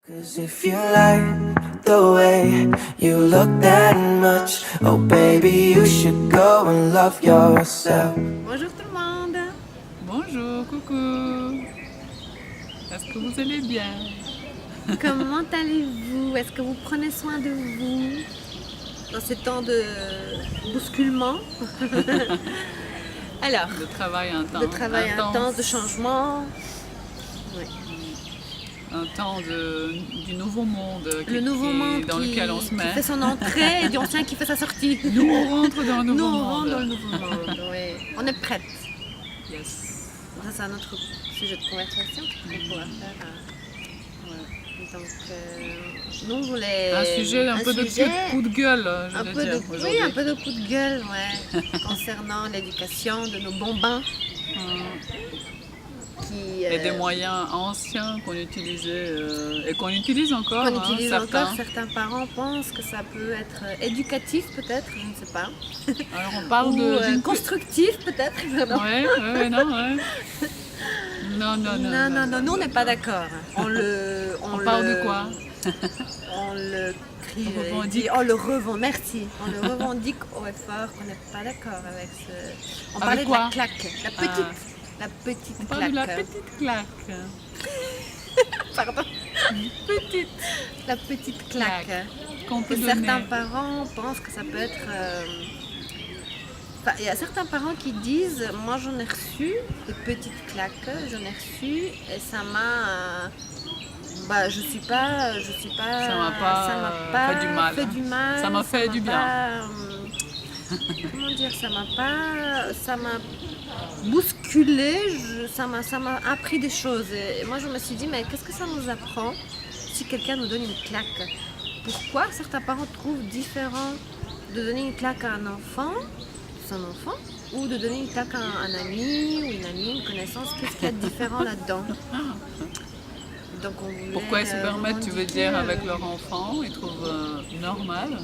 'Cause if you like the way you look that much, oh baby, you should go and love yourself. Bonjour tout le monde. Bonjour, coucou. Est-ce que vous allez bien? Comment allez-vous? Est-ce que vous prenez soin de vous dans ces temps de bousculement? Alors, De travail intense. de travail intense, de changement. Oui. Un temps du nouveau monde, Le nouveau monde dans lequel on se qui met. fait son entrée et du ancien qui fait sa sortie. Nous, on rentre dans le nouveau Nous, on monde. rentre dans le nouveau monde. Oui. On est prête. Yes. Ça, c'est un autre sujet de conversation qu'on pourra faire. Ouais. Donc, nous, on voulait... Un sujet un peu de coup de gueule, je Un veux peu dire, de, aujourd'hui. oui, un peu de coup de gueule, ouais, concernant l'éducation de nos bambins qui, Et des moyens anciens qu'on utilisait et qu'on utilise encore. qu'on utilise certains. encore. Certains parents pensent que ça peut être éducatif, peut-être, je ne sais pas, Alors on parle ou d'une constructif, peut-être. Non. Ouais, non, ouais. Non, Non, nous on n'est pas d'accord. On parle de quoi? On le crie, On revendique. on le revendique. Merci. On le revendique haut et fort qu'on n'est pas d'accord avec ce. On Avec parlait quoi? de la claque, la petite On claque. parle de la petite claque. Pardon. Petite La petite claque. qu'on peut Que donner. certains parents pensent que ça peut être. Enfin, il y a certains parents qui disent, moi j'en ai reçu de petites claques, j'en ai reçu et ça m'a. Je suis pas. Ça m'a pas fait du mal. Ça m'a fait du bien. Comment dire, ça m'a bousculé, ça m'a appris des choses. Et moi je me suis dit, mais qu'est-ce que ça nous apprend si quelqu'un nous donne une claque? Pourquoi certains parents trouvent différent de donner une claque à un enfant, son enfant, ou de donner une claque à un ami ou une amie, une connaissance? Qu'est-ce qu'il y a de différent là-dedans? Donc on voulait, Pourquoi ils se permettent, tu veux revendiquer, dire, avec leur enfant, ils trouvent normal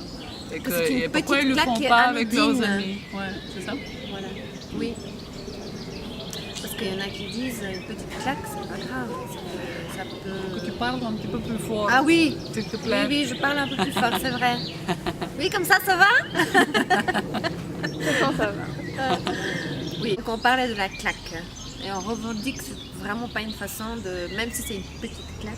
et, que c'est une et pourquoi petite ils le claque font qui est pas avec leurs anodine. amis? Ouais, c'est ça? Voilà. Oui. Parce qu'il y en a qui disent une petite claque, c'est pas grave. Ça peut... Que tu parles un petit peu plus fort. Ah oui, S'il te plaît. oui, je parle un peu plus fort, c'est vrai. Oui, comme ça va? Comment ça va? Oui, donc on parlait de la claque. Et on revendique que c'est vraiment pas une façon de... Même si c'est une petite claque,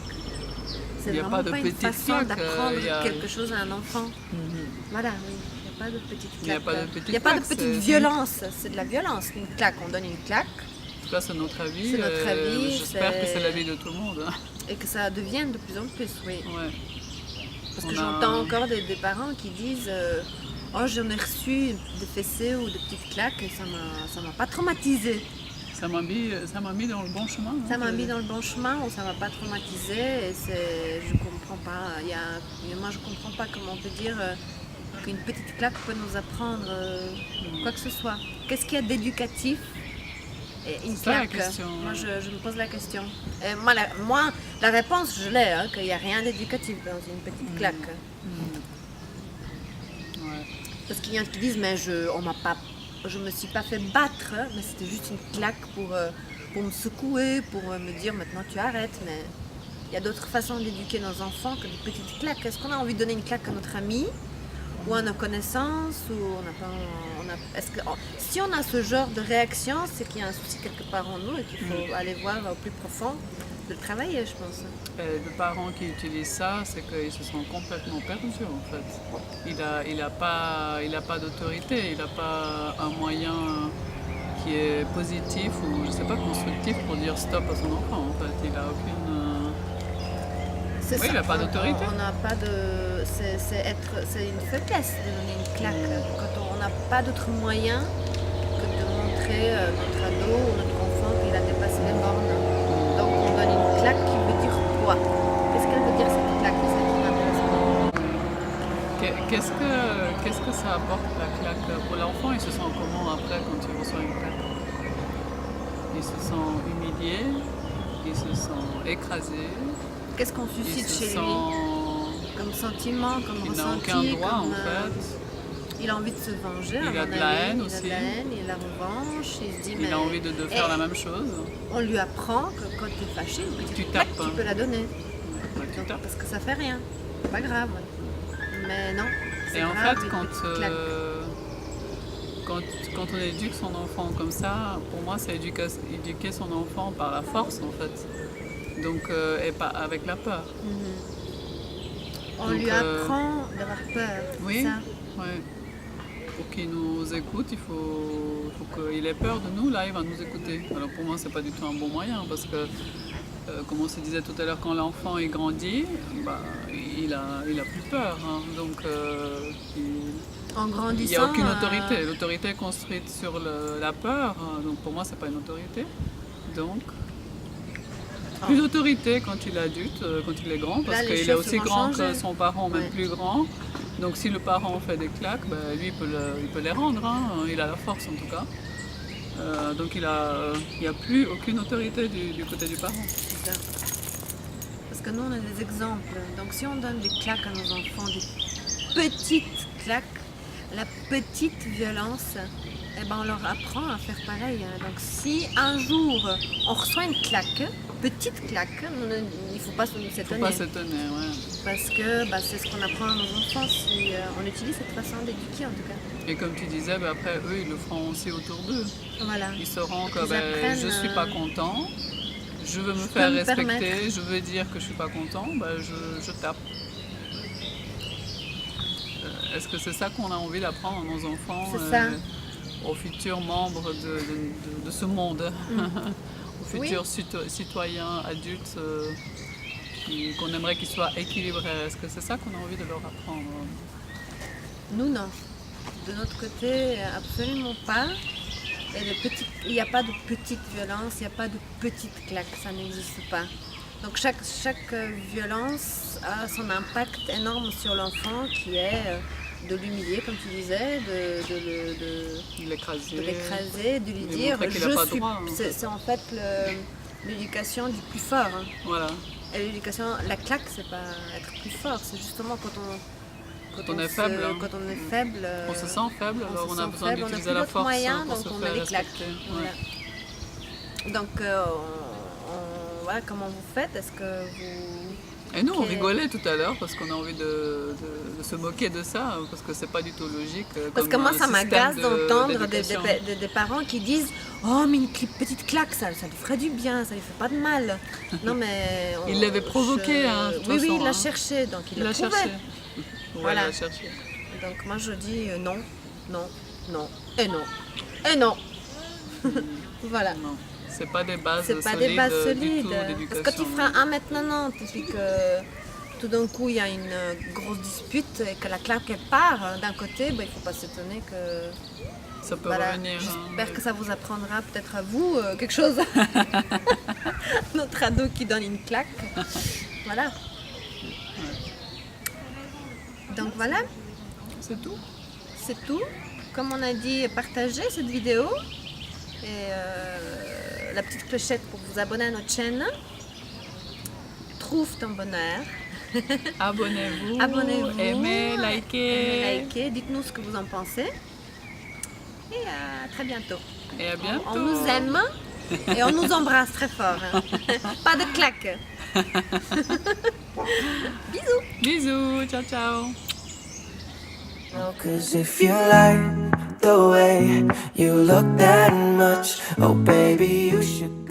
c'est Il y a vraiment pas de pas une petite façon claque, d'apprendre il y a- quelque chose à un enfant. Mhm. Voilà, oui. Il n'y a pas de petite claque. Il n'y a pas de petite Il n'y a pas de claque, petite c'est- violence. C'est de la violence. Une claque, on donne une claque. En tout cas, c'est notre avis. C'est notre avis, J'espère que c'est- c'est l'avis de tout le monde. Hein. Et que ça devienne de plus en plus, oui. Ouais. Parce On que a- j'entends encore des parents qui disent oh, j'en ai reçu des fessées ou des petites claques et ça m'a pas traumatisé. Ça m'a mis dans le bon chemin. hein. Ça m'a mis dans le bon chemin ou ça m'a pas traumatisé et je comprends pas. Moi je comprends pas comment on peut dire qu'une petite claque peut nous apprendre quoi que ce soit. Qu'est-ce qu'il y a d'éducatif? Et une C'est ça, la claque, question, moi ouais. je me pose la question. Et moi, la réponse je l'ai, hein, qu'il n'y a rien d'éducatif dans une petite claque. Ouais. Parce qu'il y en a qui disent mais je me suis pas fait battre, hein, mais c'était juste une claque pour me secouer, pour me dire maintenant tu arrêtes. Mais il y a d'autres façons d'éduquer nos enfants que des petites claques. Est-ce qu'on a envie de donner une claque à notre ami ou à nos connaissances ou on n'a pas, est-ce que si on a ce genre de réaction, c'est qu'il y a un souci quelque part en nous et qu'il faut aller voir au plus profond de le travailler, je pense. Les parents qui utilisent ça, c'est qu'ils se sont complètement perdus en fait. Il a pas d'autorité, il n'a pas un moyen qui est positif ou je sais pas constructif pour dire stop à son enfant en fait. Il a aucune. C'est Oui, ça. il n'a pas d'autorité. On n'a pas de. C'est une faiblesse de donner une claque. Quand on n'a pas d'autre moyen que de montrer notre ado ou notre enfant qu'il a dépassé les bornes. Donc on donne une claque qui veut dire quoi? Qu'est-ce qu'elle veut dire cette claque? C'est ça qui m'intéresse. Qu'est-ce que ça apporte la claque pour l'enfant? Il se sent comment après quand il reçoit une claque? Il se sent humilié, il se sent écrasé, Qu'est-ce qu'on il suscite se chez sent lui? Comme sentiment, comme qu'il n'a ressenti, aucun droit comme, en fait. il a envie de se venger. Il à a mon de la avis. haine Il a aussi. de la haine, il a la revanche. Il se dit Il mais a envie de faire Eh, la même chose. on lui apprend que quand tu es fâché, une petite Tu claque, tapes. tu peux la donner. Ouais, tu Donc, tapes. parce que ça fait rien. C'est pas grave. Mais non. C'est Et en grave, fait, une quand, petite claque. quand on éduque son enfant comme ça, pour moi, c'est éduquer son enfant par la force, en fait. Donc, et pas avec la peur. On Donc, lui apprend d'avoir peur. oui. C'est ça. Ouais. Pour qu'il nous écoute, il faut qu'il ait peur de nous, là, il va nous écouter. Alors pour moi, c'est pas du tout un bon moyen, parce que, comme on se disait tout à l'heure, quand l'enfant il grandit, bah, il a plus peur. Hein. Donc, En il n'y grandissant. a aucune autorité. L'autorité est construite sur la peur, hein. Donc pour moi, c'est pas une autorité. Donc, plus d'autorité quand il est adulte, quand il est grand, parce Là, les qu'il est choses aussi vont grand changer. que son parent, même Ouais. plus grand. Donc si le parent fait des claques, ben, lui il peut les rendre, hein. Il a la force en tout cas. Donc il n'y a plus aucune autorité du côté du parent. C'est ça. Parce que nous, on a des exemples. Donc, si on donne des claques à nos enfants, des petites claques, la petite violence, eh ben, on leur apprend à faire pareil. Hein. Donc, si un jour, on reçoit une claque, petite claque, il ne faut pas Il ne faut s'étonner. pas s'étonner, ouais. Parce que bah, c'est ce qu'on apprend à nos enfants si on utilise cette façon d'éduquer, en tout cas. Et comme tu disais, ben, après eux ils le feront aussi autour d'eux. Voilà. Ils sauront que Ils ben, apprennent, je ne suis pas content, je veux me peux faire me respecter, permettre. je veux dire que je ne suis pas content, ben, je tape. Est-ce que c'est ça qu'on a envie d'apprendre à nos enfants, C'est ça. aux futurs membres de ce monde, aux Oui. futurs citoyens, adultes qu'on aimerait qu'ils soient équilibrés? Est-ce que c'est ça qu'on a envie de leur apprendre? Nous, non. De notre côté, absolument pas. Et il n'y a pas de petite violence, il n'y a pas de petite claque, ça n'existe pas. Donc chaque violence a son impact énorme sur l'enfant qui est de l'humilier, comme tu disais, De l'écraser. de l'écraser, de lui Lui dire montrer qu'il a pas je suis. droit, hein. C'est en fait l'éducation du plus fort. Hein. Voilà. Et l'éducation, la claque, c'est pas être plus fort, c'est justement quand on est faible, hein. Quand on est faible, On se sent faible, alors se on a sent besoin faible, d'utiliser on n'a la plus force d'autres moyens, pour donc se on faire met des claques. respecter. Voilà. Ouais. Donc, voilà, comment vous faites? Est-ce que vous... Et nous, on Ok. rigolait tout à l'heure parce qu'on a envie de se moquer de ça, parce que c'est pas du tout logique. Parce que comme moi, un ça système m'agace d'entendre d'éducation. des parents qui disent « Oh, mais une petite claque, ça lui ferait du bien, ça lui fait pas de mal. » Non, mais... Il l'avait provoqué, hein, de toute Oui, façon, il l'a hein. cherché, donc il Il l'a l'a trouvé. cherché. Ouais, Voilà. il l'a cherché. Donc moi, je dis non, non, non, et non, et non. Voilà. Non, c'est pas des bases C'est pas solides des bases du solides. tout d'éducation. Parce que tu feras 1m90 et puis que tout d'un coup il y a une grosse dispute et que la claque elle part d'un côté, ben, il ne faut pas s'étonner que. Ça peut Voilà. revenir. hein. J'espère que ça vous apprendra peut-être à vous quelque chose. Notre ado qui donne une claque. Voilà. Donc voilà, C'est tout. c'est tout. Comme on a dit, partagez cette vidéo. Et la petite clochette pour vous abonner à notre chaîne. Trouve ton bonheur. Abonnez-vous. Abonnez-vous. Aimez, likez. Likez, dites-nous ce que vous en pensez. Et à très bientôt. Et à bientôt. On nous aime et on nous embrasse très fort. Hein. Pas de claque. Bisous. Bisous. Ciao, ciao. Oh, 'cause if you like the way you look that much, oh baby, you should